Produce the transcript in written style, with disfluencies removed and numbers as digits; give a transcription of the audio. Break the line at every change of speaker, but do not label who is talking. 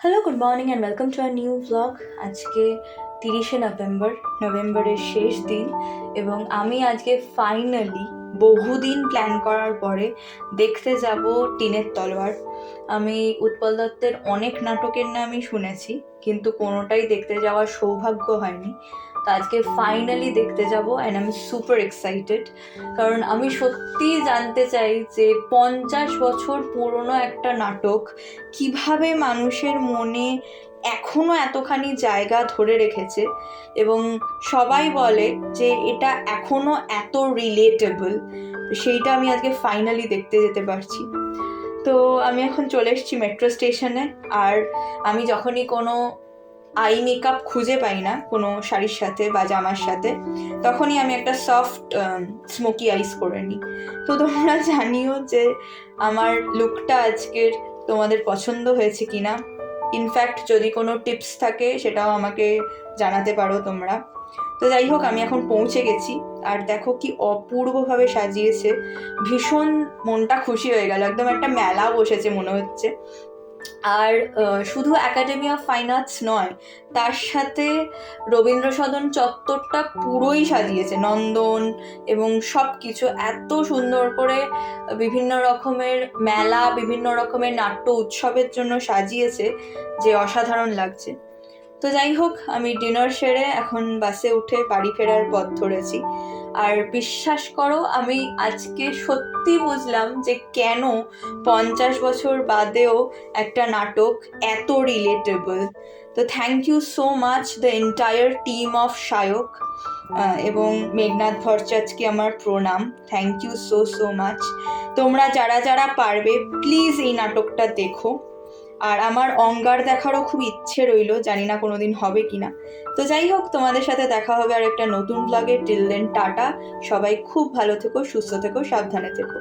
Hello, good morning and welcome to our new blog. আজকে 30শে নভেম্বরের শেষ দিন এবং আমি আজকে ফাইনালি বহুদিন প্ল্যান করার পরে দেখতে যাব টিনের তলোয়ার। আমি উৎপল দত্তের অনেক নাটকের নামই শুনেছি, কিন্তু কোনোটাই দেখতে যাওয়ার সৌভাগ্য হয়নি। তো আজকে ফাইনালি দেখতে যাব and I am super excited, কারণ আমি সত্যিই জানতে চাই যে 50 বছর পুরনো একটা নাটক কিভাবে মানুষের মনে এখনো এতখানি জায়গা ধরে রেখেছে, এবং সবাই বলে যে এটা এখনো এত রিলেটেবল। সেইটা আমি আজকে ফাইনালি দেখতে যেতে পারছি। তো আমি এখন চলে এসেছি মেট্রো স্টেশনে, আর আমি যখনই কোনো আই মেকআপ খুঁজে পাই না কোনো শাড়ির সাথে বা জামার সাথে, তখনই আমি একটা সফট স্মোকি আইস করে নিই। তো তোমরা জানিও যে আমার লুকটা আজকের তোমাদের পছন্দ হয়েছে কিনা। ইনফ্যাক্ট যদি কোনো টিপস থাকে সেটাও আমাকে জানাতে পারো তোমরা। তো যাই হোক, আমি এখন পৌঁছে গেছি, আর দেখো কি অপূর্বভাবে সাজিয়েছে। ভীষণ মনটা খুশি হয়ে গেল, একদম একটা মেলা বসেছে মনে হচ্ছে। আর শুধু একাডেমি অফ ফাইন আর্টস নয়, তার সাথে রবীন্দ্র সদন চত্বরটা পুরোই সাজিয়েছে, নন্দন এবং সব কিছু এত সুন্দর করে বিভিন্ন রকমের মেলা, বিভিন্ন রকমের নাট্য উৎসবের জন্য সাজিয়েছে যে অসাধারণ লাগছে। তো যাই হোক, আমি ডিনার সেরে এখন বাসে উঠে বাড়ি ফেরার পথ ধরেছি। আর বিশ্বাস করো, আমি আজকে সত্যি বুঝলাম যে কেন 50 বছর বাদেও একটা নাটক এত রিলেটেবল। তো thank you so much the entire team of Shayak, এবং মেঘনাথ ভট্টাচার্যকে আমার প্রণাম। Thank you so so much. তোমরা যারা যারা পারবে প্লিজ এই নাটকটা দেখো। আর আমার অঙ্গার দেখারও খুব ইচ্ছে রইল, জানি না কোনোদিন হবে কিনা। তো যাই হোক, তোমাদের সাথে দেখা হবে আর একটা নতুন ব্লগে। টিল দেন টাটা, সবাই খুব ভালো থেকো, সুস্থ থেকো, সাবধানে থেকো।